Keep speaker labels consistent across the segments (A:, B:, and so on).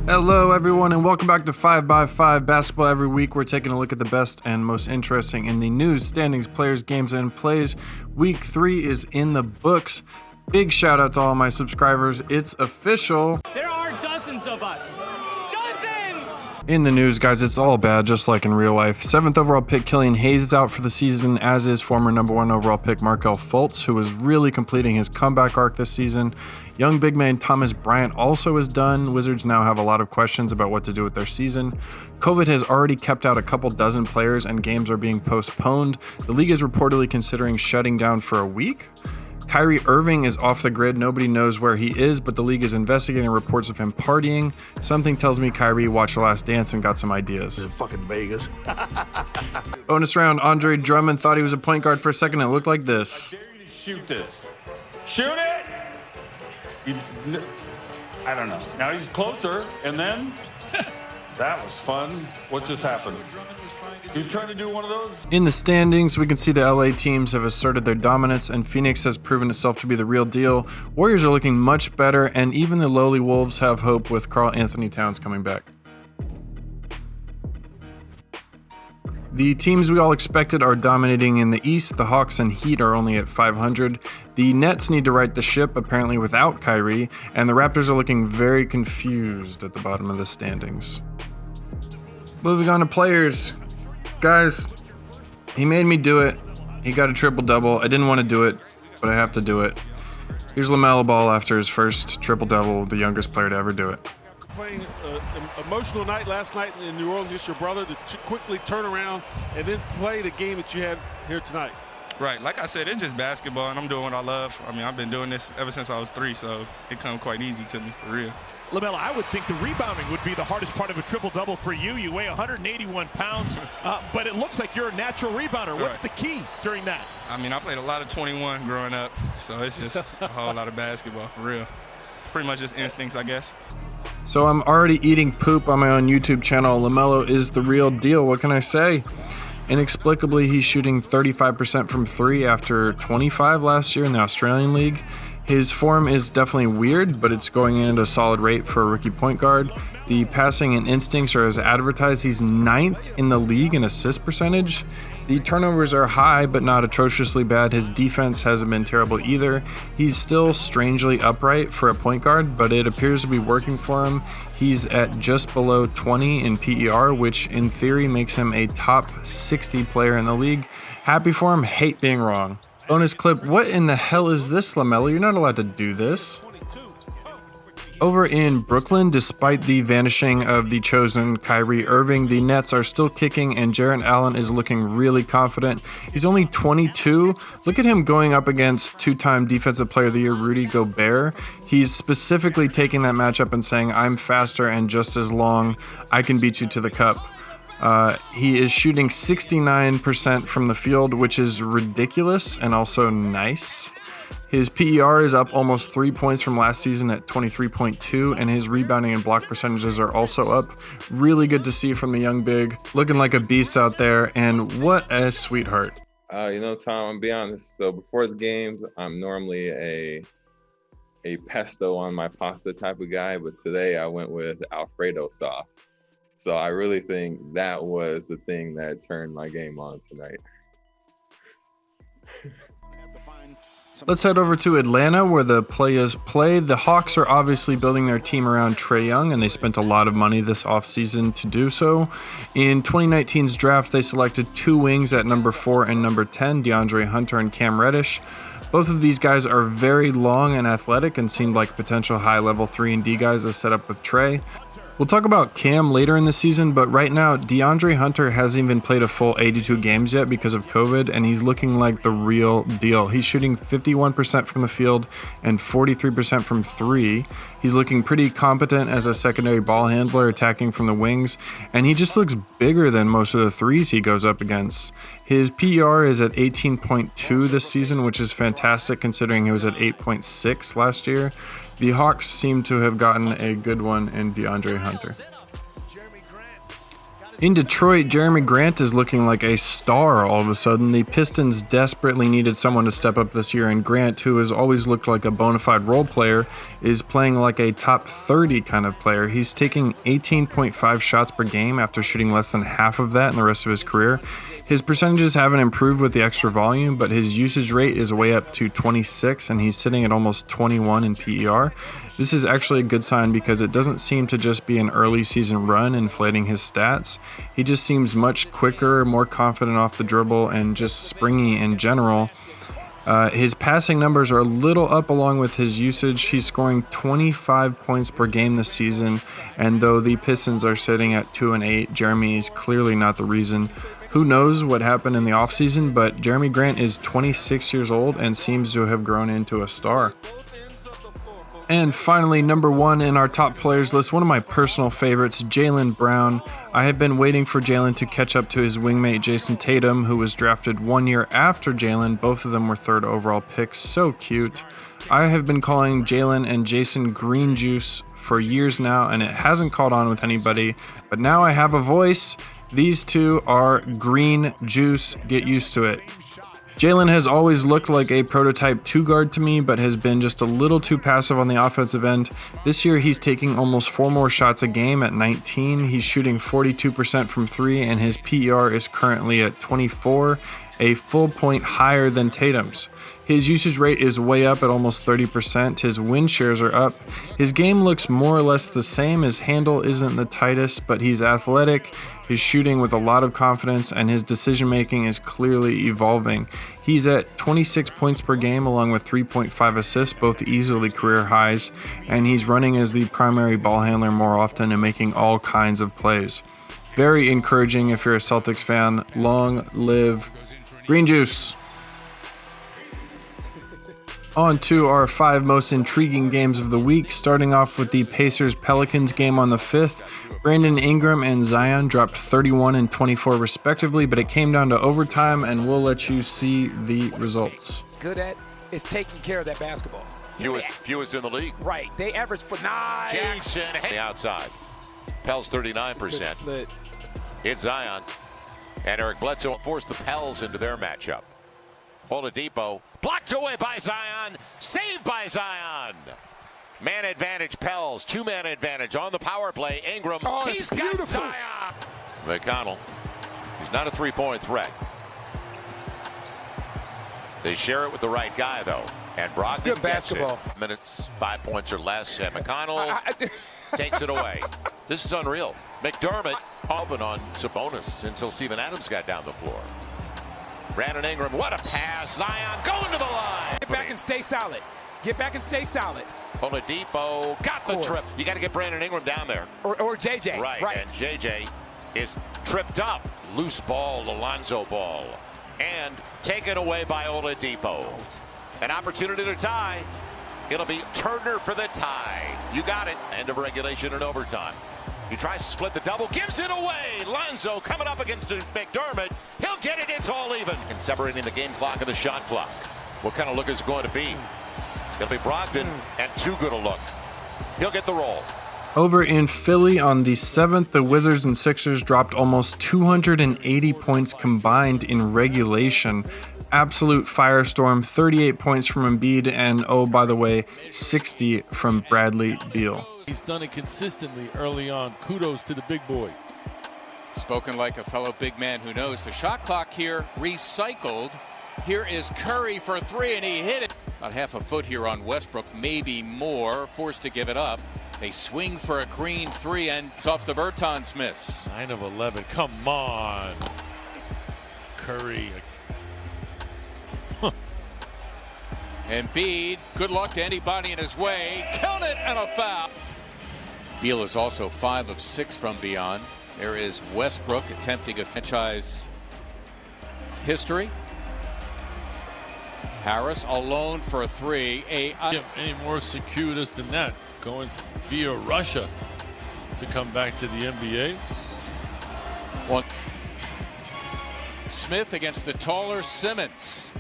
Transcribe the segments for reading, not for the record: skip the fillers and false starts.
A: Hello everyone and welcome back to 5x5 Basketball. Every week we're taking a look at the best and most interesting in the news, standings, players, games, and plays. Week 3 is in the books. Big shout out to all my subscribers. It's official.
B: There are dozens of us. Dozens!
A: In the news, guys, it's all bad, just like in real life. 7th overall pick Killian Hayes is out for the season, as is former number 1 overall pick Markelle Fultz, who is really completing his comeback arc this season. Young big man Thomas Bryant also is done. Wizards now have a lot of questions about what to do with their season. COVID has already kept out a couple dozen players and games are being postponed. The league is reportedly considering shutting down for a week. Kyrie Irving is off the grid. Nobody knows where he is, but the league is investigating reports of him partying. Something tells me Kyrie watched The Last Dance and got some ideas.
C: In fucking Vegas.
A: Bonus round, Andre Drummond thought he was a point guard for a second. It looked like this.
D: I dare you to shoot this. Shoot it! I don't know. Now he's closer, and then that was fun. What just happened? He was trying to do one of those.
A: In the standings, we can see the LA teams have asserted their dominance, and Phoenix has proven itself to be the real deal. Warriors are looking much better, and even the lowly Wolves have hope with Karl Anthony Towns coming back. The teams we all expected are dominating in the East. The Hawks and Heat are only at 500. The Nets need to right the ship, apparently without Kyrie, and the Raptors are looking very confused at the bottom of the standings. Moving on to players. Guys, he made me do it. He got a triple-double. I didn't want to do it, but I have to do it. Here's LaMelo Ball after his first triple-double, the youngest player to ever do it.
C: Playing an emotional night last night in New Orleans against your brother to quickly turn around and then play the game that you had here tonight.
E: Right, like I said, it's just basketball, and I'm doing what I love. I mean, I've been doing this ever since I was 3, so it come quite easy to me, for real.
F: LaMelo, I would think the rebounding would be the hardest part of a triple-double for you. You weigh 181 pounds, but it looks like you're a natural rebounder. What's the key during that?
E: I mean, I played a lot of 21 growing up, so it's just a whole lot of basketball, for real. It's pretty much just instincts, I guess.
A: So I'm already eating poop on my own YouTube channel. LaMelo is the real deal. What can I say? Inexplicably, he's shooting 35% from 3 after 25 last year in the Australian League. His form is definitely weird, but it's going in at a solid rate for a rookie point guard. The passing and instincts are as advertised. He's 9th in the league in assist percentage. The turnovers are high, but not atrociously bad. His defense hasn't been terrible either. He's still strangely upright for a point guard, but it appears to be working for him. He's at just below 20 in PER, which in theory makes him a top 60 player in the league. Happy for him, hate being wrong. Bonus clip, what in the hell is this, LaMelo? You're not allowed to do this. Over in Brooklyn, despite the vanishing of the chosen Kyrie Irving, the Nets are still kicking and Jarrett Allen is looking really confident. He's only 22. Look at him going up against 2-time Defensive Player of the Year Rudy Gobert. He's specifically taking that matchup and saying, I'm faster and just as long. I can beat you to the cup. He is shooting 69% from the field, which is ridiculous and also nice. His PER is up almost 3 points from last season at 23.2, and his rebounding and block percentages are also up. Really good to see from the young big. Looking like a beast out there, and what a sweetheart.
G: Tom, I'm gonna be honest. So before the games, I'm normally a pesto on my pasta type of guy, but today I went with Alfredo sauce. So I really think that was the thing that turned my game on tonight.
A: Let's head over to Atlanta where the players play. The Hawks are obviously building their team around Trae Young, and they spent a lot of money this offseason to do so. In 2019's draft, they selected 2 wings at number 4 and number 10, DeAndre Hunter and Cam Reddish. Both of these guys are very long and athletic and seemed like potential high-level 3-and-D guys to set up with Trae. We'll talk about Cam later in the season, but right now, DeAndre Hunter hasn't even played a full 82 games yet because of COVID, and he's looking like the real deal. He's shooting 51% from the field and 43% from 3. He's looking pretty competent as a secondary ball handler, attacking from the wings, and he just looks bigger than most of the threes he goes up against. His PER is at 18.2 this season, which is fantastic considering he was at 8.6 last year. The Hawks seem to have gotten a good one in DeAndre Hunter. In Detroit, Jeremy Grant is looking like a star all of a sudden. The Pistons desperately needed someone to step up this year, and Grant, who has always looked like a bona fide role player, is playing like a top 30 kind of player. He's taking 18.5 shots per game after shooting less than half of that in the rest of his career. His percentages haven't improved with the extra volume, but his usage rate is way up to 26, and he's sitting at almost 21 in PER. This is actually a good sign because it doesn't seem to just be an early season run inflating his stats. He just seems much quicker, more confident off the dribble, and just springy in general. His passing numbers are a little up along with his usage. He's scoring 25 points per game this season, and though the Pistons are sitting at 2-8, Jeremy is clearly not the reason. Who knows what happened in the offseason, but Jeremy Grant is 26 years old and seems to have grown into a star. And finally, number 1 in our top players list, one of my personal favorites, Jaylen Brown. I have been waiting for Jaylen to catch up to his wingmate Jason Tatum, who was drafted 1 year after Jaylen. Both of them were 3rd overall picks. So cute. I have been calling Jaylen and Jason green juice for years now, and it hasn't caught on with anybody. But now I have a voice. These two are green juice. Get used to it. Jaylen has always looked like a prototype 2-guard to me, but has been just a little too passive on the offensive end. This year, he's taking almost 4 more shots a game at 19. He's shooting 42% from 3, and his PER is currently at 24, a full point higher than Tatum's. His usage rate is way up at almost 30%. His win shares are up. His game looks more or less the same. His handle isn't the tightest, but he's athletic. He's shooting with a lot of confidence, and his decision making is clearly evolving. He's at 26 points per game along with 3.5 assists, both easily career highs, and he's running as the primary ball handler more often and making all kinds of plays. Very encouraging if you're a Celtics fan. Long live Green Juice. On to our 5 most intriguing games of the week, starting off with the Pacers-Pelicans game on the 5th. Brandon Ingram and Zion dropped 31 and 24 respectively, but it came down to overtime, and we'll let you see the results.
H: Good at is taking care of that basketball.
I: Fewest in the league.
H: Right. They average for 9.
I: Jackson on the outside. Pels 39%. It's Zion. And Eric Bledsoe forced the Pels into their matchup. Oladipo blocked away by Zion. Saved by Zion. Man advantage Pels. 2-man advantage on the power play. Ingram. He's got Zion. McConnell. He's not a 3-point threat. They share it with the right guy, though. And Brogdon
H: good basketball.
I: Minutes, 5 points or less. And McConnell takes it away. This is unreal. McDermott open on Sabonis until Steven Adams got down the floor. Brandon Ingram, what a pass. Zion going to the line.
H: Get back and stay solid. Get back and stay solid.
I: Oladipo got the trip. You got to get Brandon Ingram down there.
H: Or JJ.
I: Right. And JJ is tripped up. Loose ball, Alonzo ball. And taken away by Oladipo. An opportunity to tie. It'll be Turner for the tie. You got it. End of regulation and overtime. He tries to split the double, gives it away. Lonzo coming up against McDermott. He'll get it. It's all even. And separating the game clock and the shot clock. What kind of look is it going to be? It'll be Brogdon, and too good a look. He'll get the roll.
A: Over in Philly on the 7th, the Wizards and Sixers dropped almost 280 points combined in regulation. Absolute firestorm, 38 points from Embiid, and oh, by the way, 60 from Bradley Beal.
C: He's done it consistently early on. Kudos to the big boy.
J: Spoken like a fellow big man who knows. The shot clock here recycled. Here is Curry for 3, and he hit it. About half a foot here on Westbrook, maybe more. Forced to give it up. They swing for a green 3, and it's off the Bertans miss.
C: 9 of 11. Come on. Curry.
J: Embiid, good luck to anybody in his way. Count it, and a foul. Beal is also 5 of 6 from beyond. There is Westbrook attempting a franchise history. Harris alone for 3.
C: Any more circuitous than that? Going via Russia to come back to the NBA.
J: One. Smith against the taller Simmons.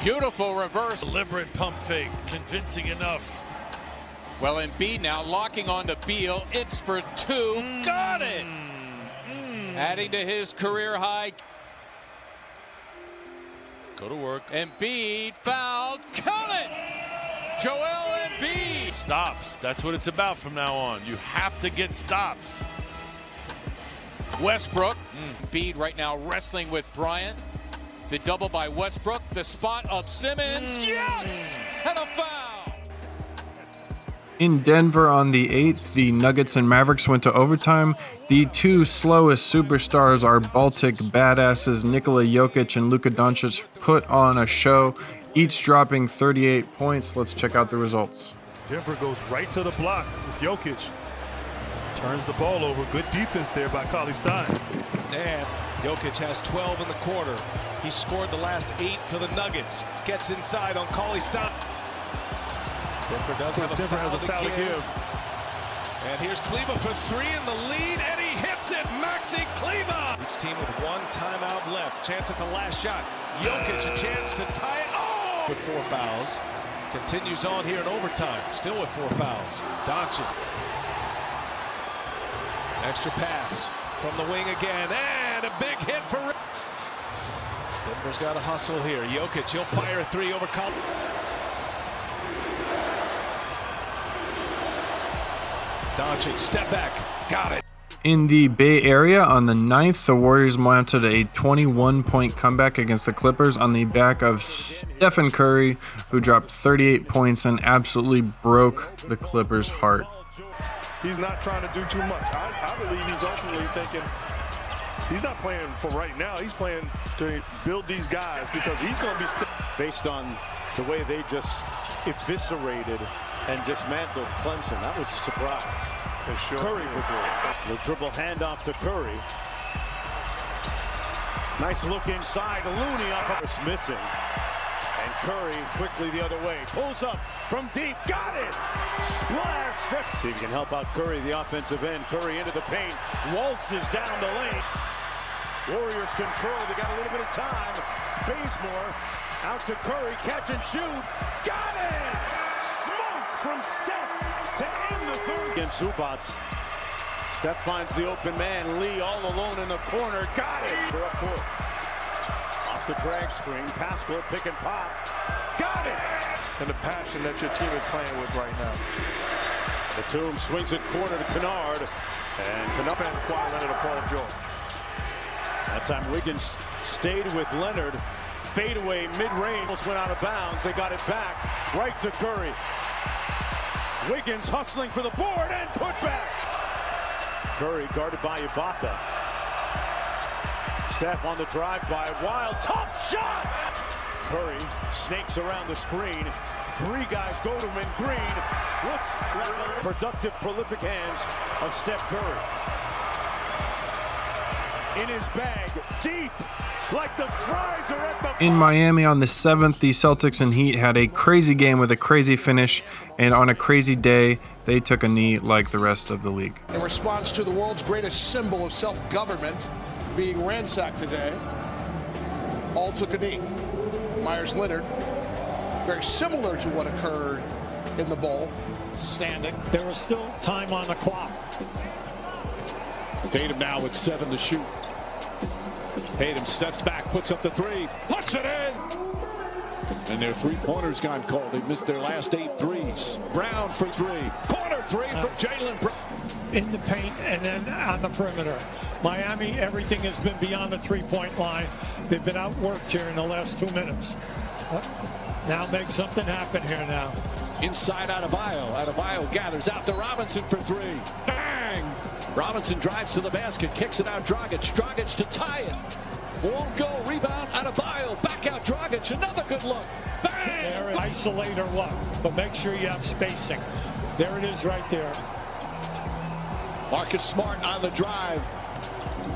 J: Beautiful reverse.
C: Deliberate pump fake. Convincing enough.
J: Well, Embiid now locking on to Beal. It's for 2. Got it. adding to his career high.
F: Go to work.
J: Embiid fouled. Count it! Joel Embiid.
F: Stops. That's what it's about from now on. You have to get stops.
J: Westbrook. Embiid right now wrestling with Bryant. The double by Westbrook. The spot of Simmons. Yes! And a foul.
A: In Denver on the 8th, the Nuggets and Mavericks went to overtime. The two slowest superstars, our Baltic badasses Nikola Jokic and Luka Doncic, put on a show, each dropping 38 points. Let's check out the results.
F: Denver goes right to the block with Jokic. Turns the ball over. Good defense there by Cauley-Stein.
K: And Jokic has 12 in the quarter. He scored the last 8 for the Nuggets. Gets inside on Cauley-Stein. Denver does have a foul to give. And here's Kleba for 3 in the lead, and he hits it. Maxi Kleba. Each team with 1 timeout left. Chance at the last shot. Jokic a chance to tie it. Oh! With 4 fouls. Continues on here in overtime. Still with 4 fouls. Doncic. Extra pass from the wing again, and a big hit for. Denver's got to hustle here. Jokic, he'll fire a 3 over Collins. Doncic, step back, got it.
A: In the Bay Area on the 9th, the Warriors mounted a 21-point comeback against the Clippers on the back of Stephen Curry, who dropped 38 points and absolutely broke the Clippers' heart.
F: He's not trying to do too much. I believe he's ultimately thinking he's not playing for right now. He's playing to build these guys because he's going to be
L: based on the way they just eviscerated and dismantled Clemson. That was a surprise.
F: Sure.
L: Curry with the dribble handoff to Curry. Nice look inside. Looney up. It's missing. And Curry quickly the other way. Pulls up from deep. Got it! Splash! See if he can help out Curry, the offensive end. Curry into the paint. Waltzes down the lane. Warriors control. They got a little bit of time. Bazemore out to Curry. Catch and shoot. Got it! Smoke from Steph to end the third. Against Zubats. Steph finds the open man. Lee all alone in the corner. Got it! For up court. Off the drag screen. Pascal pick and pop. Got it!
F: And the passion that your team is playing with right now.
L: Batum swings it corner to Kennard. And Kennard
F: fan quiet Leonard to Paul George.
L: That time Wiggins stayed with Leonard. Fadeaway mid-range. Almost went out of bounds. They got it back. Right to Curry. Wiggins hustling for the board and put back. Curry guarded by Ibaka. Steph on the drive by Wild. Tough shot! Curry snakes around the screen. 3 guys go to him in green. Looks like productive, prolific hands of Steph Curry. In his bag, deep, like the fries are at the...
A: In Miami on the 7th, the Celtics and Heat had a crazy game with a crazy finish, and on a crazy day, they took a knee like the rest of the league.
M: In response to the world's greatest symbol of self-government being ransacked today, all took a knee. Myers Leonard, very similar to what occurred in the bowl, standing.
N: There was still time on the clock.
K: Tatum now with 7 to shoot. Tatum steps back, puts up the 3, puts it in! And their 3-pointers got called. They missed their last 8 threes. Brown for 3. Corner 3 from Jaylen Brown.
N: In the paint and then on the perimeter. Miami, everything has been beyond the 3-point line. They've been outworked here in the last 2 minutes. Now make something happen here now.
K: Inside Adebayo. Adebayo gathers out to Robinson for 3. Bang! Robinson drives to the basket, kicks it out Dragic. Dragic to tie it. Won't go. Rebound Adebayo. Back out Dragic. Another good look. Bang!
N: There, isolate or what? But make sure you have spacing. There it is right there.
K: Marcus Smart on the drive.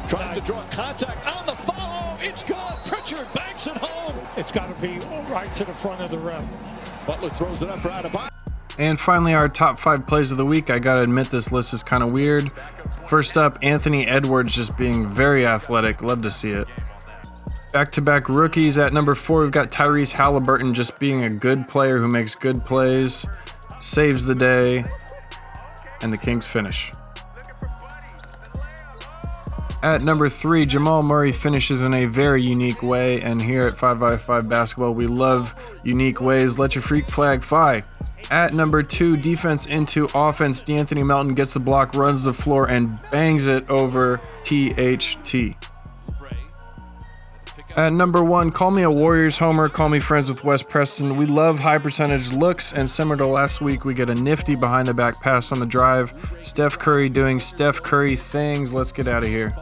K: Tries to draw contact on the follow. It's good. Pritchard banks it home.
N: It's got to be right to the front of the rim.
K: Butler throws it up for Adebayo.
A: And finally, our top 5 plays of the week. I gotta admit, this list is kind of weird. First up, Anthony Edwards just being very athletic. Love to see it. Back-to-back rookies at number 4, we've got Tyrese Halliburton just being a good player who makes good plays, saves the day, and the Kings finish. At number 3, Jamal Murray finishes in a very unique way, and here at 5x5 Basketball, we love unique ways. Let your freak flag fly. At number 2, defense into offense, D'Anthony Melton gets the block, runs the floor, and bangs it over THT. At number 1, call me a Warriors homer, call me friends with Wes Preston. We love high percentage looks, and similar to last week, we get a nifty behind the back pass on the drive. Steph Curry doing Steph Curry things. Let's get out of here.